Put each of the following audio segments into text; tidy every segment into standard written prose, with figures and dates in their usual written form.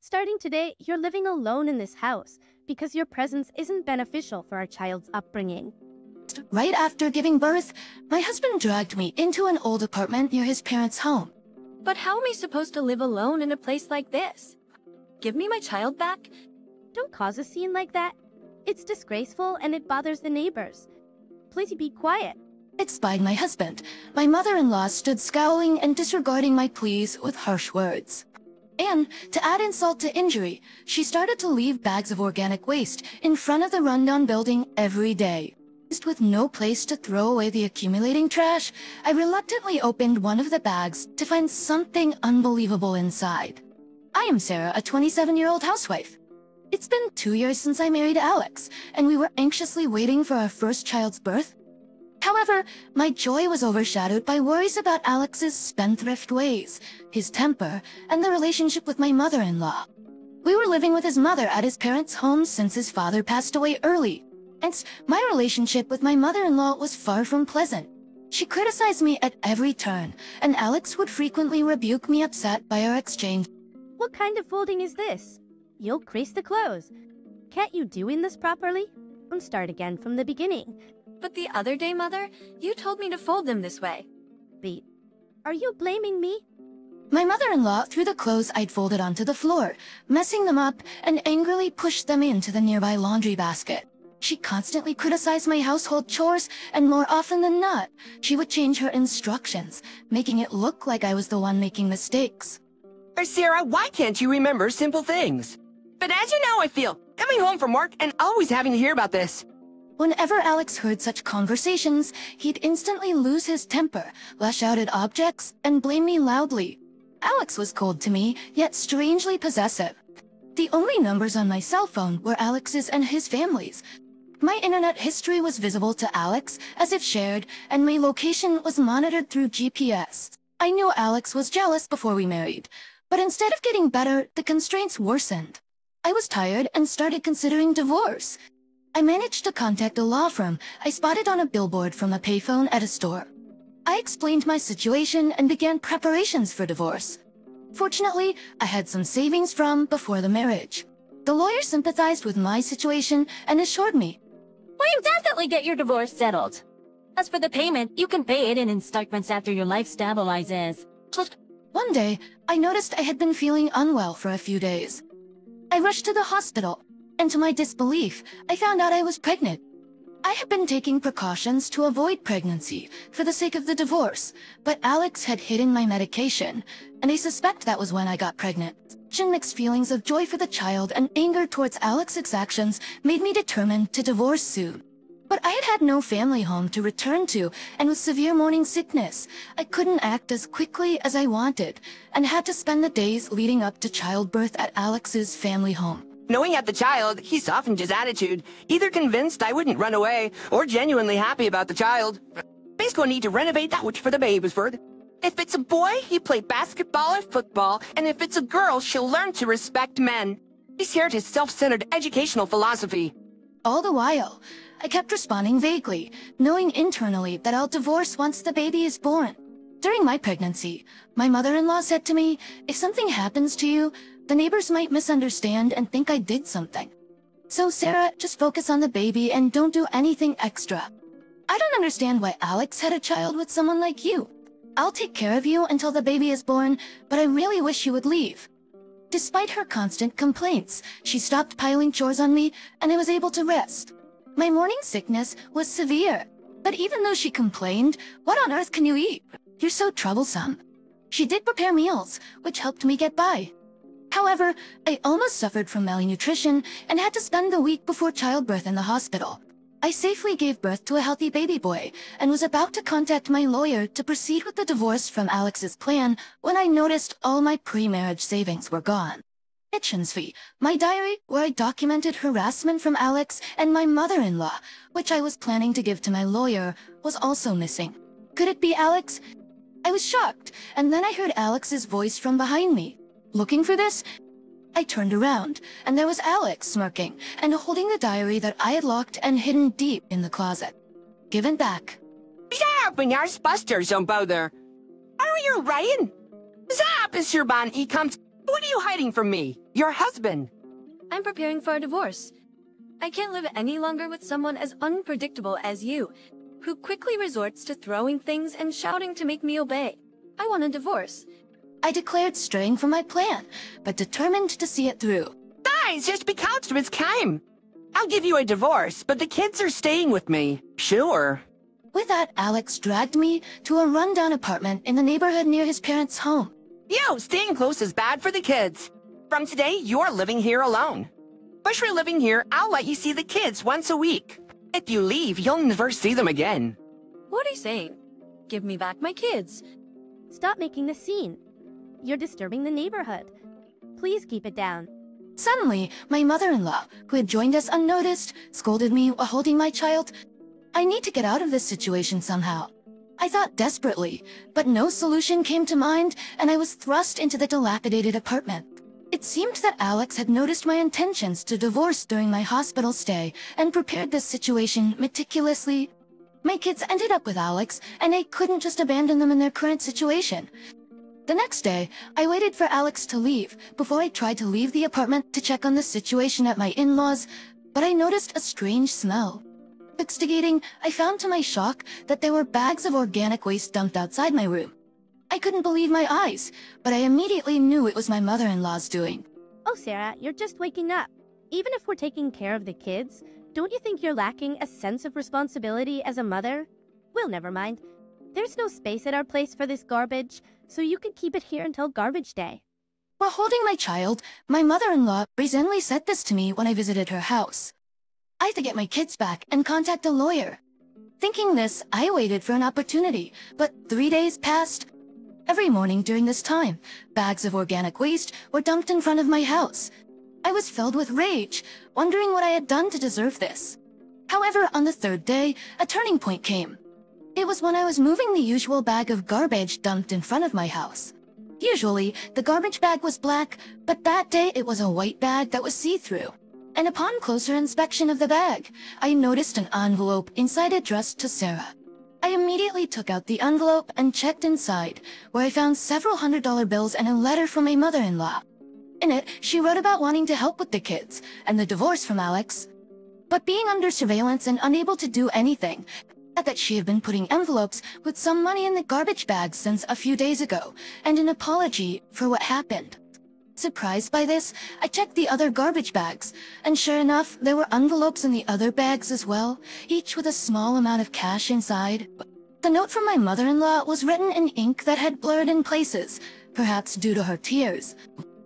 Starting today, you're living alone in this house because your presence isn't beneficial for our child's upbringing. Right after giving birth, my husband dragged me into an old apartment near his parents' home. But how am I supposed to live alone in a place like this? Give me my child back? Don't cause a scene like that. It's disgraceful and it bothers the neighbors. Please be quiet. It spied my husband. My mother-in-law stood scowling and disregarding my pleas with harsh words. And, to add insult to injury, she started to leave bags of organic waste in front of the rundown building every day. With no place to throw away the accumulating trash, I reluctantly opened one of the bags to find something unbelievable inside. I am Sarah, a 27-year-old housewife. It's been 2 years since I married Alex, and we were anxiously waiting for our first child's birth. However, my joy was overshadowed by worries about Alex's spendthrift ways, his temper, and the relationship with my mother-in-law. We were living with his mother at his parents' home since his father passed away early. Hence, my relationship with my mother-in-law was far from pleasant. She criticized me at every turn, and Alex would frequently rebuke me upset by our exchange. What kind of folding is this? You'll crease the clothes. Can't you doing this properly? And start again from the beginning. But the other day, Mother, you told me to fold them this way. Beat, are you blaming me? My mother-in-law threw the clothes I'd folded onto the floor, messing them up, and angrily pushed them into the nearby laundry basket. She constantly criticized my household chores, and more often than not, she would change her instructions, making it look like I was the one making mistakes. Sarah, why can't you remember simple things? But as you know, I feel, coming home from work and always having to hear about this. Whenever Alex heard such conversations, he'd instantly lose his temper, lash out at objects, and blame me loudly. Alex was cold to me, yet strangely possessive. The only numbers on my cell phone were Alex's and his family's. My internet history was visible to Alex, as if shared, and my location was monitored through GPS. I knew Alex was jealous before we married, but instead of getting better, the constraints worsened. I was tired and started considering divorce. I managed to contact a law firm I spotted on a billboard from a payphone at a store. I explained my situation and began preparations for divorce. Fortunately, I had some savings from before the marriage. The lawyer sympathized with my situation and assured me, "We'll definitely get your divorce settled. As for the payment, you can pay it in installments after your life stabilizes." One day, I noticed I had been feeling unwell for a few days. I rushed to the hospital, and to my disbelief, I found out I was pregnant. I had been taking precautions to avoid pregnancy for the sake of the divorce, but Alex had hidden my medication, and I suspect that was when I got pregnant. Mixed feelings of joy for the child and anger towards Alex's actions made me determined to divorce soon. But I had no family home to return to, and with severe morning sickness, I couldn't act as quickly as I wanted, and had to spend the days leading up to childbirth at Alex's family home. Knowing at the child, he softened his attitude, either convinced I wouldn't run away, or genuinely happy about the child. Basically need to renovate that which for the babe is for. If it's a boy, he play basketball or football, and if it's a girl, she'll learn to respect men. He shared his self-centered educational philosophy. All the while, I kept responding vaguely, knowing internally that I'll divorce once the baby is born. During my pregnancy, my mother-in-law said to me, "If something happens to you, the neighbors might misunderstand and think I did something. So Sarah, just focus on the baby and don't do anything extra. I don't understand why Alex had a child with someone like you. I'll take care of you until the baby is born, but I really wish you would leave." Despite her constant complaints, she stopped piling chores on me, and I was able to rest. My morning sickness was severe, but even though she complained, "What on earth can you eat? You're so troublesome." She did prepare meals, which helped me get by. However, I almost suffered from malnutrition and had to spend the week before childbirth in the hospital. I safely gave birth to a healthy baby boy and was about to contact my lawyer to proceed with the divorce from Alex's plan when I noticed all my pre-marriage savings were gone. Kitchen's fee, my diary where I documented harassment from Alex and my mother-in-law, which I was planning to give to my lawyer, was also missing. Could it be Alex? I was shocked, and then I heard Alex's voice from behind me. Looking for this? I turned around, and there was Alex smirking and holding the diary that I had locked and hidden deep in the closet. Give it back. Zap, and busters on bother. Are you Ryan? Zap is your ban e-comes. What are you hiding from me? Your husband. I'm preparing for a divorce. I can't live any longer with someone as unpredictable as you, who quickly resorts to throwing things and shouting to make me obey. I want a divorce. I declared straying from my plan, but determined to see it through. Guys, just be couched with calm. I'll give you a divorce, but the kids are staying with me. Sure. With that, Alex dragged me to a rundown apartment in the neighborhood near his parents' home. Yo, staying close is bad for the kids. From today, you're living here alone. But you're living here, I'll let you see the kids once a week. If you leave, you'll never see them again. What are you saying? Give me back my kids. Stop making the scene. You're disturbing the neighborhood. Please keep it down. Suddenly, my mother-in-law, who had joined us unnoticed, scolded me while holding my child. I need to get out of this situation somehow. I thought desperately, but no solution came to mind, and I was thrust into the dilapidated apartment. It seemed that Alex had noticed my intentions to divorce during my hospital stay and prepared this situation meticulously. My kids ended up with Alex, and I couldn't just abandon them in their current situation. The next day, I waited for Alex to leave before I tried to leave the apartment to check on the situation at my in-laws, but I noticed a strange smell. Investigating, I found to my shock that there were bags of organic waste dumped outside my room. I couldn't believe my eyes, but I immediately knew it was my mother-in-law's doing. Oh, Sarah, you're just waking up. Even if we're taking care of the kids, don't you think you're lacking a sense of responsibility as a mother? Well, never mind. There's no space at our place for this garbage, so you can keep it here until garbage day. While holding my child, my mother-in-law brazenly said this to me when I visited her house. I had to get my kids back and contact a lawyer. Thinking this, I waited for an opportunity, but 3 days passed. Every morning during this time, bags of organic waste were dumped in front of my house. I was filled with rage, wondering what I had done to deserve this. However, on the third day, a turning point came. It was when I was moving the usual bag of garbage dumped in front of my house. Usually, the garbage bag was black, but that day it was a white bag that was see-through. And upon closer inspection of the bag, I noticed an envelope inside addressed to Sarah. I immediately took out the envelope and checked inside, where I found several $100 bills and a letter from my mother-in-law. In it, she wrote about wanting to help with the kids and the divorce from Alex. But being under surveillance and unable to do anything, that she had been putting envelopes with some money in the garbage bags since a few days ago, and an apology for what happened. Surprised by this, I checked the other garbage bags, and sure enough, there were envelopes in the other bags as well, each with a small amount of cash inside. The note from my mother-in-law was written in ink that had blurred in places, perhaps due to her tears.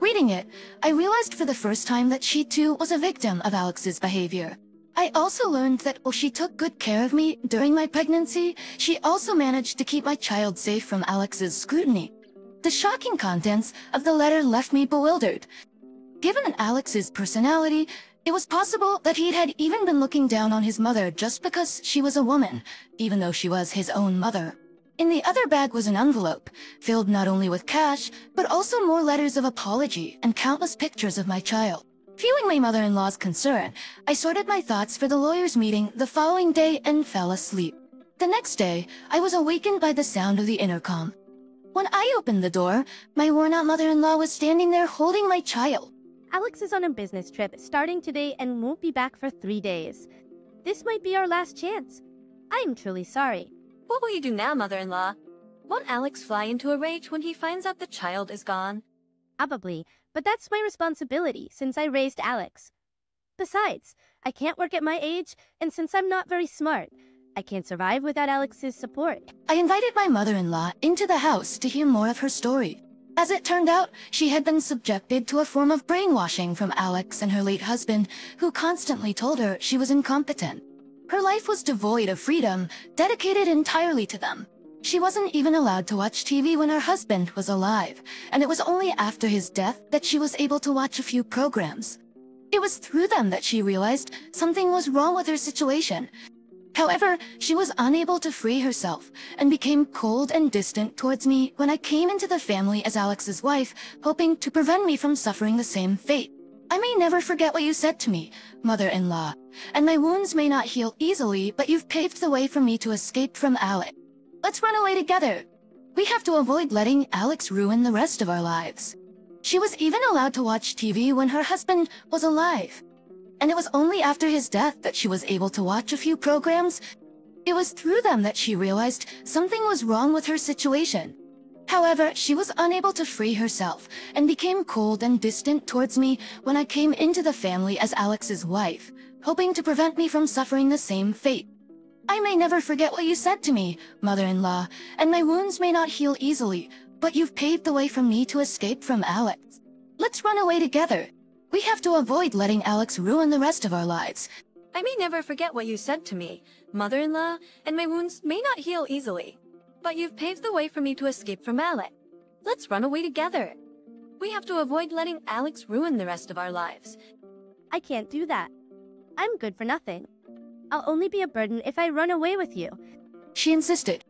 Reading it, I realized for the first time that she too was a victim of Alex's behavior. I also learned that while she took good care of me during my pregnancy, she also managed to keep my child safe from Alex's scrutiny. The shocking contents of the letter left me bewildered. Given Alex's personality, it was possible that he had even been looking down on his mother just because she was a woman, even though she was his own mother. In the other bag was an envelope, filled not only with cash, but also more letters of apology and countless pictures of my child. Feeling my mother-in-law's concern, I sorted my thoughts for the lawyer's meeting the following day and fell asleep. The next day, I was awakened by the sound of the intercom. When I opened the door, my worn-out mother-in-law was standing there holding my child. Alex is on a business trip starting today and won't be back for 3 days. This might be our last chance. I am truly sorry. What will you do now, mother-in-law? Won't Alex fly into a rage when he finds out the child is gone? Probably, but that's my responsibility since I raised Alex. Besides, I can't work at my age, and since I'm not very smart, I can't survive without Alex's support. I invited my mother-in-law into the house to hear more of her story. As it turned out, she had been subjected to a form of brainwashing from Alex and her late husband, who constantly told her she was incompetent. Her life was devoid of freedom, dedicated entirely to them. She wasn't even allowed to watch TV when her husband was alive, and it was only after his death that she was able to watch a few programs. It was through them that she realized something was wrong with her situation. However, she was unable to free herself and became cold and distant towards me when I came into the family as Alex's wife, hoping to prevent me from suffering the same fate. I may never forget what you said to me, mother-in-law, and my wounds may not heal easily, but you've paved the way for me to escape from Alex. Let's run away together. We have to avoid letting Alex ruin the rest of our lives. She was even allowed to watch TV when her husband was alive. And it was only after his death that she was able to watch a few programs. It was through them that she realized something was wrong with her situation. However, she was unable to free herself and became cold and distant towards me when I came into the family as Alex's wife, hoping to prevent me from suffering the same fate. I may never forget what you said to me, mother-in-law, and my wounds may not heal easily, but you've paved the way for me to escape from Alex. Let's run away together. We have to avoid letting Alex ruin the rest of our lives. I may never forget what you said to me, mother-in-law, and my wounds may not heal easily. But you've paved the way for me to escape from Alex. Let's run away together. We have to avoid letting Alex ruin the rest of our lives. I can't do that. I'm good for nothing. I'll only be a burden if I run away with you. She insisted.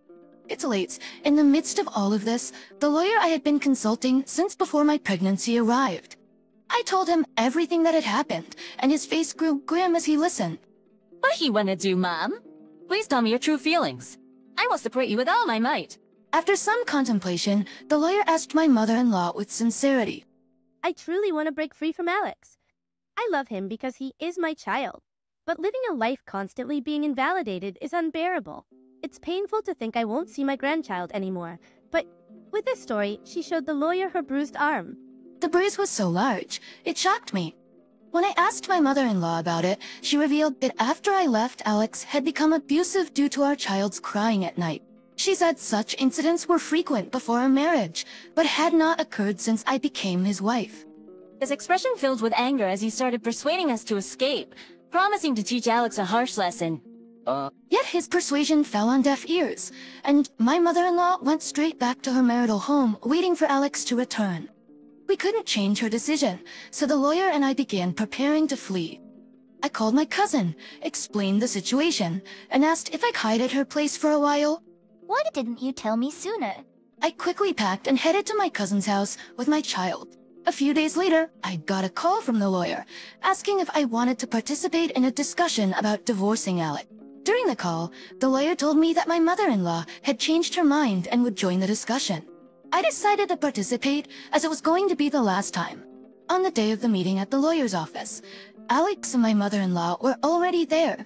It's late. In the midst of all of this, the lawyer I had been consulting since before my pregnancy arrived. I told him everything that had happened, and his face grew grim as he listened. What he wanna do, Mom? Please tell me your true feelings. I will support you with all my might. After some contemplation, the lawyer asked my mother-in-law with sincerity. I truly want to break free from Alex. I love him because he is my child. But living a life constantly being invalidated is unbearable. It's painful to think I won't see my grandchild anymore. But with this story, she showed the lawyer her bruised arm. The bruise was so large, it shocked me. When I asked my mother-in-law about it, she revealed that after I left, Alex had become abusive due to our child's crying at night. She said such incidents were frequent before our marriage, but had not occurred since I became his wife. His expression filled with anger as he started persuading us to escape, promising to teach Alex a harsh lesson. Yet his persuasion fell on deaf ears, and my mother-in-law went straight back to her marital home, waiting for Alex to return. We couldn't change her decision, so the lawyer and I began preparing to flee. I called my cousin, explained the situation, and asked if I could hide at her place for a while. Why didn't you tell me sooner? I quickly packed and headed to my cousin's house with my child. A few days later, I got a call from the lawyer, asking if I wanted to participate in a discussion about divorcing Alex. During the call, the lawyer told me that my mother-in-law had changed her mind and would join the discussion. I decided to participate as it was going to be the last time. On the day of the meeting at the lawyer's office, Alex and my mother-in-law were already there.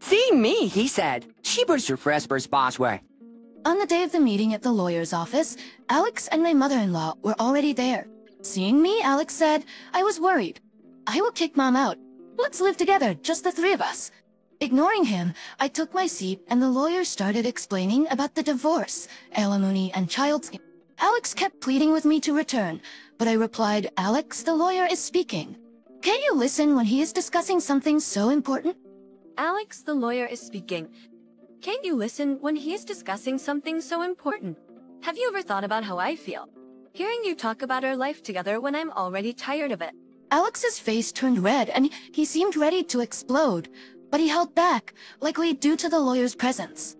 See me, he said. She puts her Fresper's boss way. On the day of the meeting at the lawyer's office, Alex and my mother-in-law were already there. Seeing me, Alex said, I was worried. I will kick Mom out. Let's live together, just the three of us. Ignoring him, I took my seat and the lawyer started explaining about the divorce, alimony, and child's... Alex kept pleading with me to return, but I replied, Alex, the lawyer is speaking. Can't you listen when he is discussing something so important? Alex, the lawyer, is speaking. Can't you listen when he is discussing something so important? Have you ever thought about how I feel? Hearing you talk about our life together when I'm already tired of it. Alex's face turned red and he seemed ready to explode, but he held back, likely due to the lawyer's presence.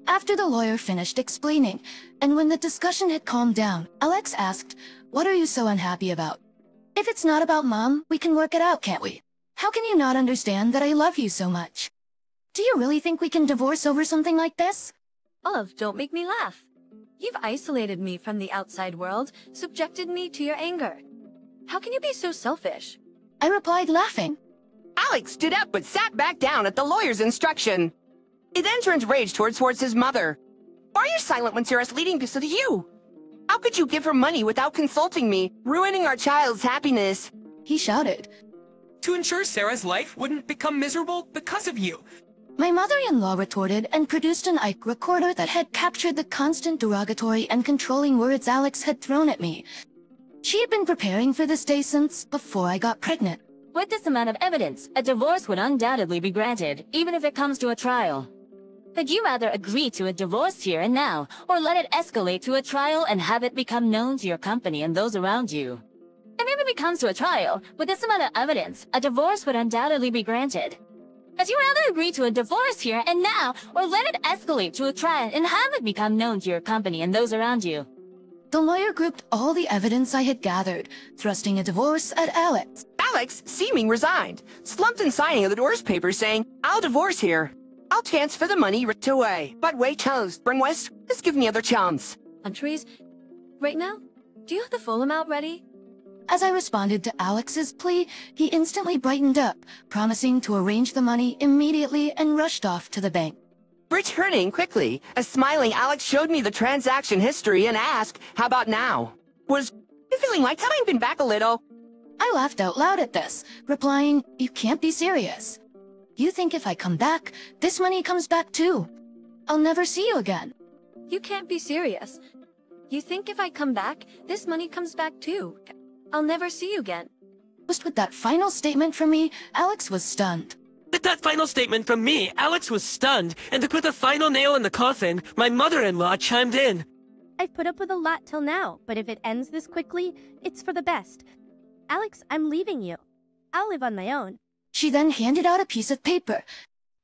After the lawyer finished explaining, and when the discussion had calmed down, Alex asked, what are you so unhappy about? If it's not about Mom, we can work it out, can't we? How can you not understand that I love you so much? Do you really think we can divorce over something like this? Olive, don't make me laugh. You've isolated me from the outside world, subjected me to your anger. How can you be so selfish? I replied, laughing. Alex stood up but sat back down at the lawyer's instruction. He then turns rage towards his mother. Why are you silent when Sarah's leading us to you? How could you give her money without consulting me, ruining our child's happiness? He shouted. To ensure Sarah's life wouldn't become miserable because of you. My mother-in-law retorted and produced an IC recorder that had captured the constant derogatory and controlling words Alex had thrown at me. She had been preparing for this day since before I got pregnant. With this amount of evidence, a divorce would undoubtedly be granted, even if it comes to a trial. Would you rather agree to a divorce here and now, or let it escalate to a trial and have it become known to your company and those around you? If it becomes to a trial, with this amount of evidence, a divorce would undoubtedly be granted. Would you rather agree to a divorce here and now, or let it escalate to a trial and have it become known to your company and those around you? The lawyer grouped all the evidence I had gathered, thrusting a divorce at Alex. Alex, seeming resigned, slumped in signing of the divorce papers saying, I'll divorce here. I'll transfer the money right away. But wait, Charles, bring West, let's give me other chance. Trees, right now? Do you have the full amount ready? As I responded to Alex's plea, he instantly brightened up, promising to arrange the money immediately and rushed off to the bank. Returning quickly, a smiling Alex showed me the transaction history and asked, "How about now? Was you feeling like having been back a little?" I laughed out loud at this, replying, "You can't be serious. You think if I come back, this money comes back too? I'll never see you again." You can't be serious. You think if I come back, this money comes back too? I'll never see you again. Just with that final statement from me, Alex was stunned. With that final statement from me, Alex was stunned, and to put the final nail in the coffin, my mother-in-law chimed in. I've put up with a lot till now, but if it ends this quickly, it's for the best. Alex, I'm leaving you. I'll live on my own. She then handed out a piece of paper.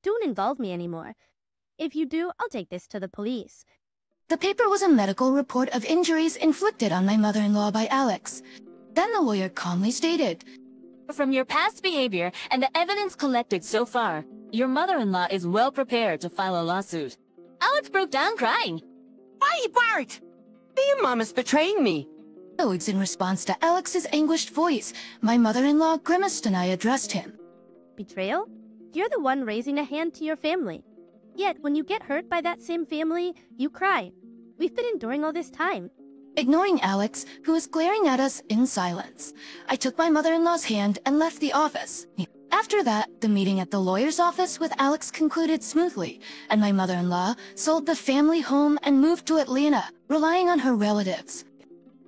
Don't involve me anymore. If you do, I'll take this to the police. The paper was a medical report of injuries inflicted on my mother-in-law by Alex. Then the lawyer calmly stated, From your past behavior and the evidence collected so far, your mother-in-law is well prepared to file a lawsuit. Alex broke down crying. Why, Bart? Your mom is betraying me. Oaths in response to Alex's anguished voice, my mother-in-law grimaced and I addressed him. Betrayal? You're the one raising a hand to your family. Yet, when you get hurt by that same family, you cry. We've been enduring all this time. Ignoring Alex, who was glaring at us in silence, I took my mother-in-law's hand and left the office. After that, the meeting at the lawyer's office with Alex concluded smoothly, and my mother-in-law sold the family home and moved to Atlanta, relying on her relatives.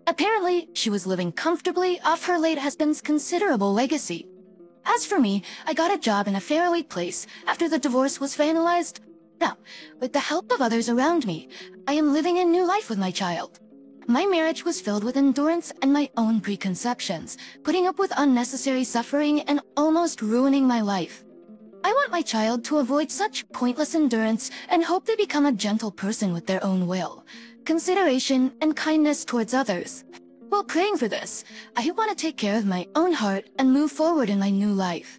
Apparently, she was living comfortably off her late husband's considerable legacy. As for me, I got a job in a faraway place after the divorce was finalized. Now, with the help of others around me, I am living a new life with my child. My marriage was filled with endurance and my own preconceptions, putting up with unnecessary suffering and almost ruining my life. I want my child to avoid such pointless endurance and hope they become a gentle person with their own will, consideration, and kindness towards others. While praying for this, I want to take care of my own heart and move forward in my new life.